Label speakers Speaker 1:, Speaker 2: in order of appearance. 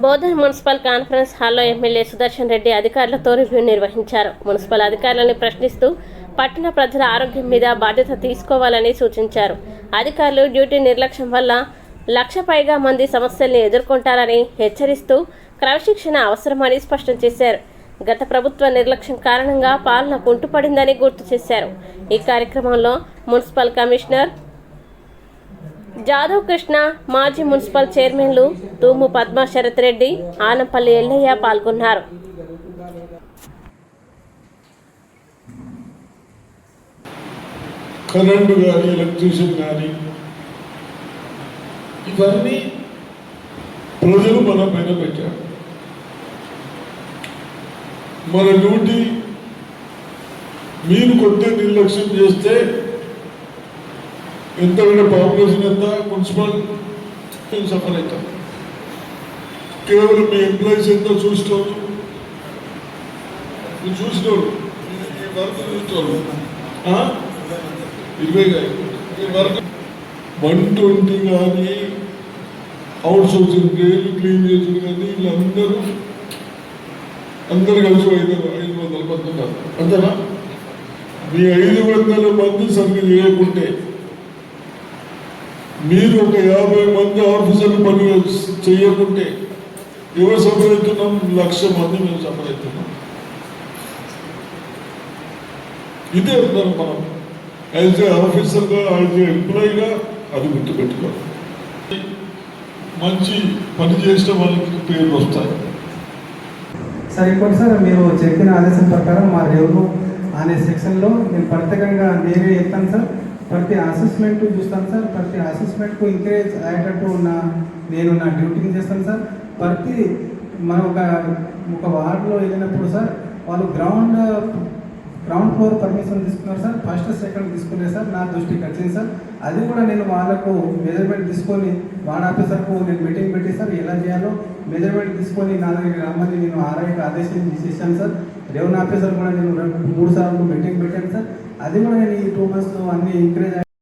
Speaker 1: Bodhan municipal conference హాల్లో MLA Sudarshan Reddy అధికారులతో review నిర్వహించారు. మున్సిపల్ అధికారులను ప్రశ్నిస్తూ పట్టణ ప్రజల ఆరోగ్యం మీద బాధ్యత తీసుకోవాలని సూచించారు. అధికారులు డ్యూటీ నిర్లక్ష్యం వల్ల 1,00,000 పైగా మంది సమస్యల్ని ఎదుర్కొంటారని హెచ్చరిస్తూ క్రమశిక్షణ అవసరమని స్పష్టం చేశారు. గత ప్రభుత్వ నిర్లక్ష్యం కారణంగా పాలన కుంటుపడిందని గుర్తు చేశారు. ఈ కార్యక్రమంలో మున్సిపల్ కమిషనర్ జాదవ్ కృష్ణ, మాజీ మున్సిపల్ చైర్మన్లు తూము పద్మ శరత్ రెడ్డి, ఆనంపల్లి ఎల్లయ్య పాల్గొన్నారు.
Speaker 2: కరెంటు కానీ ఎలక్ట్రీషియన్ కానీ ఇవన్నీ ప్రజలు మన పైన పెట్టారు. మన డ్యూటీ మీరు కొట్టే నిర్లక్ష్యం చేస్తే ఎంత పాపులేషన్ ఎంత మున్సిపల్ సఫర్ అవుతాం. కేవలం మీ ఎంప్లాయీస్ ఎంత చూసుకోరు, మీరు చూసినోరు వర్క్ చూసుకోరు 20 వర్క్ 120 కానీ అవుట్ సోర్సింగ్ క్లీన్ చేసిన కానీ వీళ్ళందరూ కలిసి 500 మంది ఉన్నారు అంతేనా? మీ 500 మంది సరిగ్గా చేయకుంటే మీరు ఒక 50 మంది ఆఫీసర్లు పని చేయకుంటే ఎవరు సఫర్ అవుతున్నాం? 1,00,000 మంది మేము సఫర్ అవుతున్నాం. ఇదే అంటారు మనం యాజ్ ఏ ఆఫీసర్గా, యాజ్ ఏ ఎంప్లాయీగా అది గుర్తుపెట్టుకోవాలి. మంచి పని చేసిన వాళ్ళకి పేర్లు వస్తాయి.
Speaker 3: సార్ ఇంకోటి సార్, మీరు చెప్పిన ఆదేశం ప్రకారం మా రెవెన్యూ అనే సెక్షన్లో నేను ప్రత్యేకంగా నేనే చెప్తాను సార్. ప్రతి అసెస్మెంట్ చూస్తాను సార్. ప్రతి అసెస్మెంట్కు ఎంకరేజ్ అయ్యేటట్టు నేను నా డ్యూటీని చేస్తాను సార్. ప్రతి మనం ఒక వార్డులో వెళ్ళినప్పుడు సార్ వాళ్ళు గ్రౌండ్ ఫ్లోర్ పర్మిషన్ తీసుకున్నారు సార్. ఫస్ట్ సెకండ్ తీసుకునే సార్ నా దృష్టికి వచ్చింది సార్. అది కూడా నేను వాళ్ళకు మెజర్మెంట్ తీసుకొని వార్డ్ ఆఫీసర్కు నేను మీటింగ్ పెట్టి సార్ ఎలా చేయాలో మెజర్మెంట్ తీసుకొని నా దగ్గర రమ్మని నేను ఆర్ఐకి ఆదేశం చేశాను సార్. రెవెన్యూ ఆఫీసర్ కూడా నేను 3 సార్లు మీటింగ్ పెట్టాను సార్. అది కూడా నేను ఈ 2 months అన్ని ఎంకరేజ్